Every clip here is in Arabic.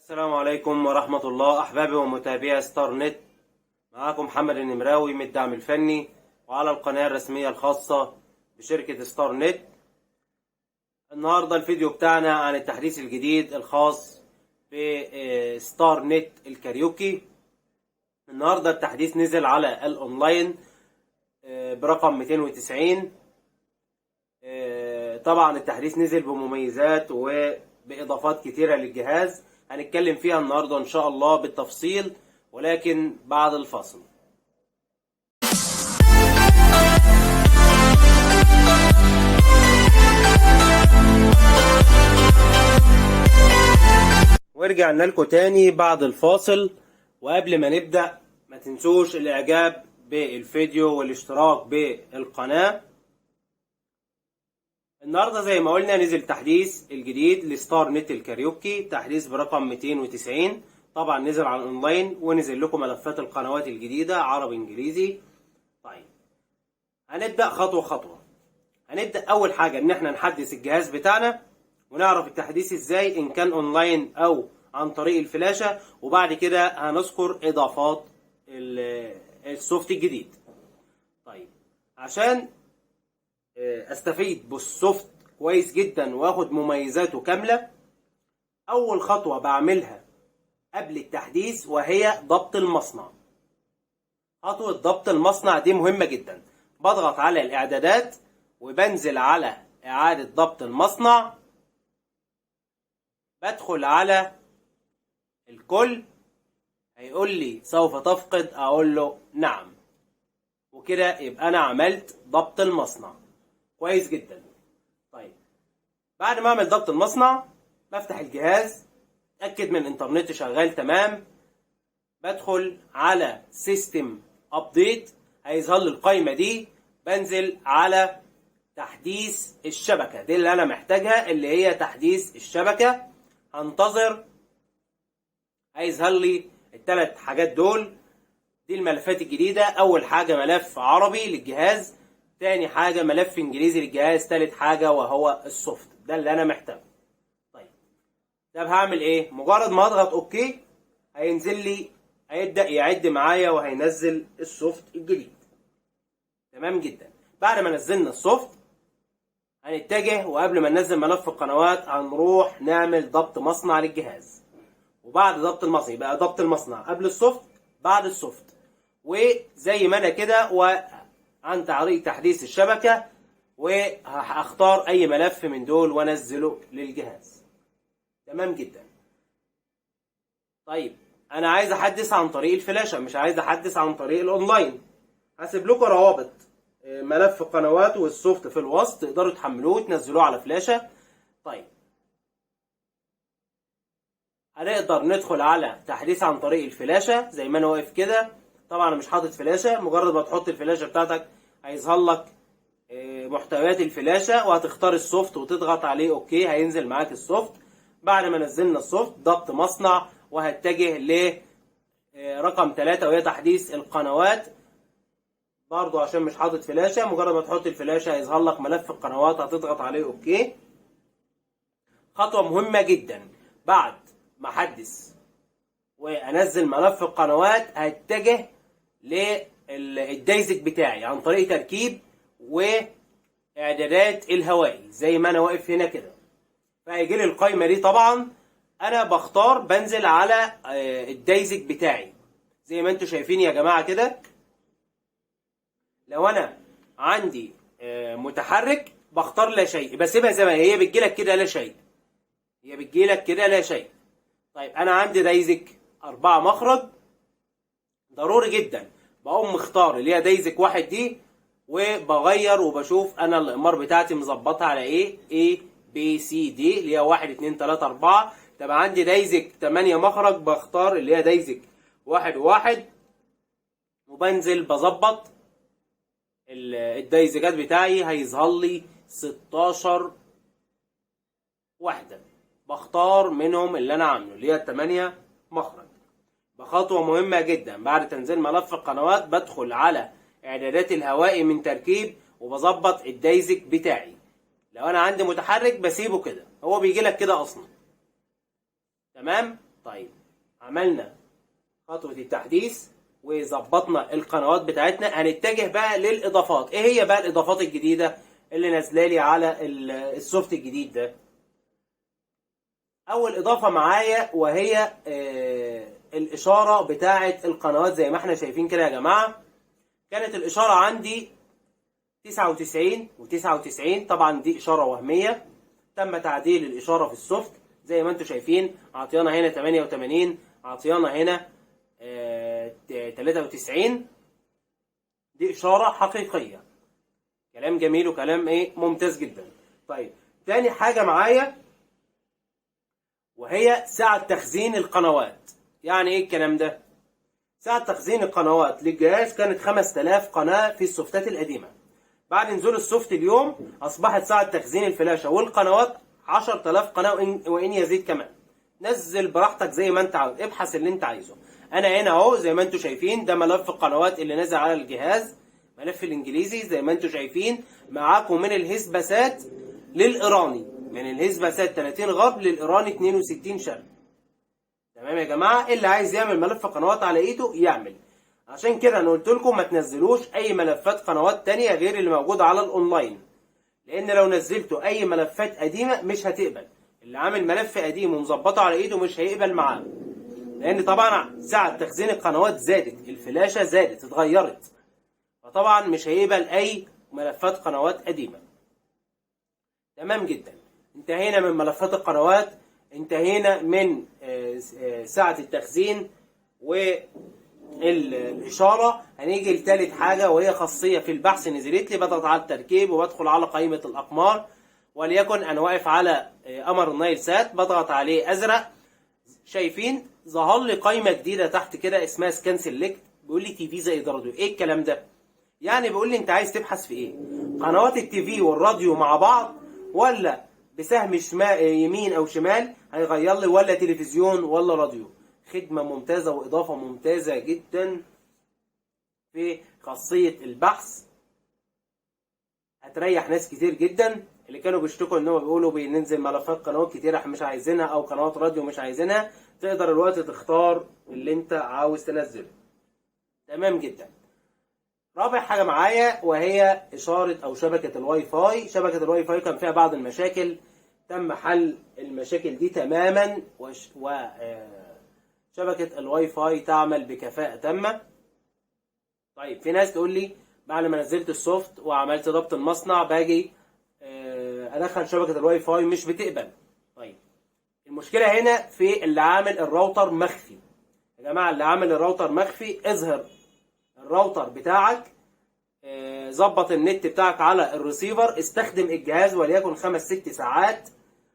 السلام عليكم ورحمة الله أحبابي ومتابعي ستار نت. معاكم محمد النمراوي من الدعم الفني وعلى القناة الرسمية الخاصة بشركة ستار نت. النهاردة الفيديو بتاعنا عن التحديث الجديد الخاص بستار نت الكاريوكي. النهاردة التحديث نزل على الأونلاين برقم 290. طبعا التحديث نزل بمميزات وبإضافات كتيرة للجهاز هنتكلم فيها النهاردة إن شاء الله بالتفصيل، ولكن بعد الفاصل. ورجعنا لكم تاني بعد الفاصل، وقبل ما نبدأ ما تنسوش الإعجاب بالفيديو والاشتراك بالقناة. النهارده زي ما قلنا نزل تحديث الجديد لستار نت الكاريوكي، تحديث برقم 290. طبعا نزل على الاونلاين ونزل لكم ملفات القنوات الجديده عربي انجليزي. طيب هنبدا خطوه خطوه. هنبدا اول حاجه ان احنا نحدث الجهاز بتاعنا ونعرف التحديث ازاي ان كان اونلاين او عن طريق الفلاشه، وبعد كده هنذكر اضافات السوفت الجديد. طيب عشان استفيد بالسوفت كويس جدا واخد مميزاته كاملة، اول خطوة بعملها قبل التحديث وهي ضبط المصنع. خطوة ضبط المصنع دي مهمة جدا. بضغط على الاعدادات وبنزل على اعادة ضبط المصنع، بدخل على الكل، هيقول لي سوف تفقد، اقول له نعم، وكده يبقى انا عملت ضبط المصنع كويس جدا. طيب بعد ما اعمل ضبط المصنع بفتح الجهاز، اتاكد من الانترنت شغال تمام، بدخل على سيستم ابديت، هيظهر لي القائمه دي، بنزل على تحديث الشبكه دي اللي انا محتاجها، اللي هي تحديث الشبكه. هنتظر، هيظهر لي الثلاث حاجات دول. دي الملفات الجديده. اول حاجه ملف عربي للجهاز، تاني حاجة ملف انجليزي للجهاز، تالت حاجة وهو السوفت. ده اللي انا محتاجه. طيب طب هعمل ايه؟ مجرد ما اضغط اوكي هينزل لي، هيبدأ يعد معايا وهينزل السوفت الجديد. تمام جدا. بعد ما نزلنا السوفت هنتجه، وقبل ما ننزل ملف القنوات هنروح نعمل ضبط مصنع للجهاز. وبعد ضبط المصنع يبقى ضبط المصنع قبل السوفت بعد السوفت، وزي ما انا كده عن طريق تحديث الشبكة، وهختار اي ملف من دول وانزله للجهاز. تمام جدا. طيب انا عايز احدث عن طريق الفلاشة، مش عايز احدث عن طريق الاونلاين. هسيب لكم روابط ملف القنوات والسوفت في الوسط، تقدروا تحملوه وتنزلوه على فلاشة. طيب هنقدر ندخل على تحديث عن طريق الفلاشة زي ما انا واقف كده. طبعا انا مش حاطط فلاشة، مجرد ما تحط الفلاشة بتاعتك هيظهر لك محتويات الفلاشة، وهتختار السوفت وتضغط عليه اوكي، هينزل معاك السوفت. بعد ما نزلنا السوفت ضبط مصنع، وهتجه ل رقم 3 وهي تحديث القنوات. برضو عشان مش حاطط فلاشة، مجرد ما تحط الفلاشة هيظهر لك ملف القنوات، هتضغط عليه اوكي. خطوة مهمة جدا. بعد ما احدث وانزل ملف القنوات هتجه للدايزك بتاعي عن طريق تركيب واعدادات الهوائي زي ما انا واقف هنا كده. فهيجي لي القائمه دي. طبعا انا بختار، بنزل على الدايزك بتاعي زي ما انتم شايفين يا جماعه كده. لو انا عندي متحرك بختار لا شيء، بسيبها زي ما هي، بتجي لك كده لا شيء، هي بتجي لك كده لا شيء. طيب انا عندي دايزك 4 مخرج، ضروري جدا بقوم مختار اللي هي دايزك 1 دي، وبغير وبشوف انا الاقمار بتاعتي مظبطها على ايه، A B C D اللي هي 1 2 3 4. طب عندي دايزك 8 مخرج، بختار اللي هي دايزك 1 1، وبنزل بظبط الدايزكات بتاعي، هيظهر لي 16 وحدة، بختار منهم اللي انا عامله اللي هي 8 مخرج. بخطوة مهمة جدا، بعد تنزيل ملف القنوات بدخل على اعدادات الهوائي من تركيب وبظبط الدايزك بتاعي. لو انا عندي متحرك بسيبه كده، هو بيجي لك كده اصلا. تمام. طيب عملنا خطوة التحديث وظبطنا القنوات بتاعتنا، هنتجه بقى للإضافات. إيه هي بقى الإضافات الجديدة اللي نازلة لي على السوفت الجديد ده؟ أول إضافة معايا وهي الإشارة بتاعة القنوات. زي ما احنا شايفين كده يا جماعة، كانت الإشارة عندي 99 و99، طبعا دي إشارة وهمية، تم تعديل الإشارة في السوفت زي ما انتم شايفين. عطيانا هنا 88، عطيانا هنا 93. دي إشارة حقيقية. كلام جميل وكلام ممتاز جدا. طيب تاني حاجة معايا وهي سعة تخزين القنوات. يعني ايه الكلام ده؟ سعة تخزين القنوات للجهاز كانت 5000 قناة في السوفتات القديمة. بعد نزول السوفت اليوم أصبحت سعة تخزين الفلاشة والقنوات 10000 قناة وإن يزيد كمان. نزل براحتك زي ما انت عاوز، ابحث اللي انت عايزه. انا هنا اهو زي ما انتم شايفين، ده ملف القنوات اللي نازل على الجهاز، ملف الانجليزي زي ما انتم شايفين. معاكم من الهسبسات للإيراني، من الهسبسات 30 غرب للإيراني 62 شرق. تمام يا جماعة؟ اللي عايز يعمل ملف قنوات على ايده يعمل. عشان كده انا قلت لكم ما تنزلوش اي ملفات قنوات تانية غير اللي موجودة على الاونلاين، لان لو نزلتوا اي ملفات قديمة مش هتقبل. اللي عامل ملف قديم ومظبطه على ايده مش هيقبل معاه، لان طبعا سعة تخزين القنوات زادت، الفلاشة زادت اتغيرت، فطبعا مش هيقبل اي ملفات قنوات قديمة. تمام جدا. انتهينا من ملفات القنوات، انتهينا من سعة التخزين والإشارة. هنيجي لثالث حاجة وهي خاصية في البحث نزلت لي. بضغط على التركيب وبدخل على قائمة الأقمار، وليكن أنا واقف على قمر النايل سات، بضغط عليه أزرق. شايفين ظهر لي قائمة جديدة تحت كده اسمها سكان سيلكت، بيقول لي تي في زائد راديو. إيه الكلام ده؟ يعني بيقول لي أنت عايز تبحث في إيه؟ قنوات التي في والراديو مع بعض، ولا بسهم شمال يمين أو شمال هيغير لي، ولا تلفزيون ولا راديو؟ خدمة ممتازة وإضافة ممتازة جدا في خاصية البحث، هتريح ناس كتير جدا اللي كانوا بيشتكوا ان هو بيقولوا بننزل ملفات قنوات كتير احنا مش عايزينها، او قنوات راديو مش عايزينها. تقدر الوقت تختار اللي انت عاوز تنزله. تمام جدا. رابع حاجة معايا وهي إشارة أو شبكة الواي فاي. شبكة الواي فاي كان فيها بعض المشاكل، تم حل المشاكل دي تماما، شبكة الواي فاي تعمل بكفاءة تامة. طيب في ناس تقول لي بعد ما نزلت السوفت وعملت ضبط المصنع باجي ادخل شبكة الواي فاي مش بتقبل. طيب المشكلة هنا في اللي عامل الراوتر مخفي. يا جماعة اللي عامل الراوتر مخفي، اظهر الراوتر بتاعك، ظبط النت بتاعك على الريسيفر، استخدم الجهاز وليكن 5-6 ساعات،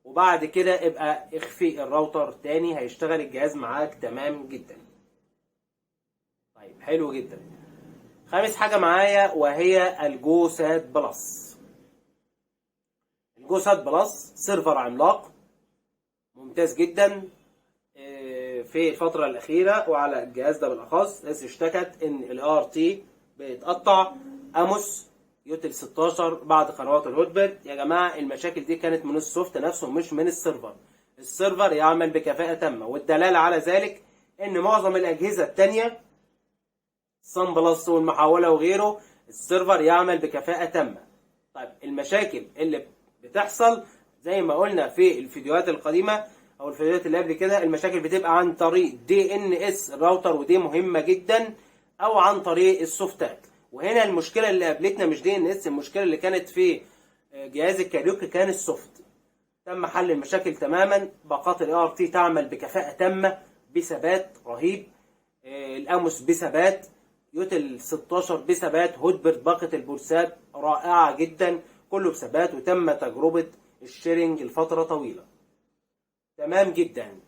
وبعد كده ابقى اخفي الراوتر تاني، هيشتغل الجهاز معاك تمام جدا. طيب حلو جدا. خامس حاجة معايا وهي الجو سات بلس. الجو سات بلس سيرفر عملاق ممتاز جدا. في الفترة الأخيرة وعلى الجهاز ده بالأخص ناس اشتكت إن الار تي بيتقطع، أموس يوتل 16 بعد قنوات الهوتبرد. يا جماعة المشاكل دي كانت من السوفت نفسه مش من السيرفر. السيرفر يعمل بكفاءة تامة، والدلالة على ذلك إن معظم الأجهزة التانية صن بلس والمحولة وغيره السيرفر يعمل بكفاءة تامة. طيب المشاكل اللي بتحصل زي ما قلنا في الفيديوهات القديمة او الفيديوهات اللي قبل كده، المشاكل بتبقى عن طريق دي ان اس الراوتر، ودي مهمة جدا، او عن طريق السوفتات. وهنا المشكلة اللي قابلتنا مش دي ان اس، المشكلة اللي كانت في جهاز الكاريوكي كان السوفت. تم حل المشاكل تماما، باقات الاي ار تي تعمل بكفاءة تامة بثبات رهيب، الاموس بثبات، يوتل 16 بثبات، هوتبرد باقة البورسات رائعة جدا، كله بثبات، وتم تجربة الشيرنج لفترة طويلة. تمام جدا.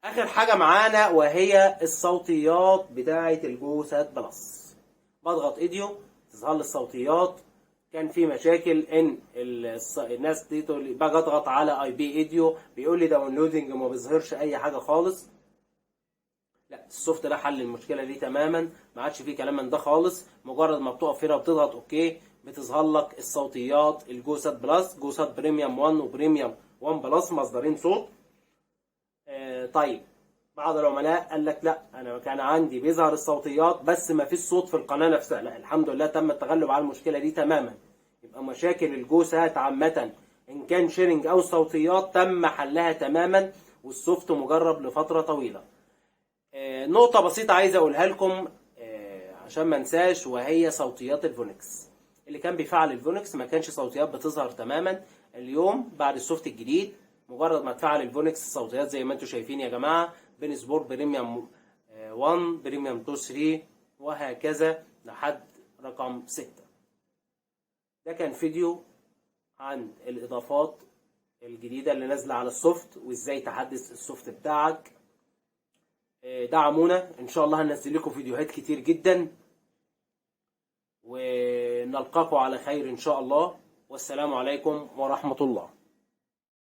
اخر حاجة معانا وهي الصوتيات بتاعة الجو سات بلس. بضغط ايديو تظهر لي الصوتيات. كان في مشاكل ان الناس دي تقول لي باجي اضغط على اي بي ايديو بيقول لي داونلودنج وما بيظهرش اي حاجة خالص. لا، السوفت ده حل المشكله دي تماما، ما عادش فيه كلام من ده خالص. مجرد ما بتقف هنا وبتضغط اوكي بتظهر لك الصوتيات الجو سات بلس، جو سات بريميوم 1 وبريميوم 1 بلس، مصدرين صوت. طيب بعض العملاء قال لك لا انا كان عندي بيظهر الصوتيات بس ما فيش صوت في القناه نفسها. لا الحمد لله تم التغلب على المشكله دي تماما. يبقى مشاكل الجوسات عامه ان كان شيرنج او صوتيات تم حلها تماما، والسوفت مجرب لفتره طويله. نقطه بسيطه عايز اقولها لكم عشان ما انساش، وهي صوتيات الفونكس. اللي كان بيفعل الفونكس ما كانش صوتيات بتظهر تماما. اليوم بعد السوفت الجديد مجرد ما تفعل الفونكس الصوتيات زي ما انتم شايفين يا جماعه، بين سبور بريميوم 1 بريميوم 2 3 وهكذا لحد رقم 6. ده كان فيديو عن الاضافات الجديده اللي نازله على السوفت وازاي تحدث السوفت بتاعك. دعمونا ان شاء الله، هننزل لكم فيديوهات كتير جدا، ونلقاكم على خير ان شاء الله، والسلام عليكم ورحمه الله.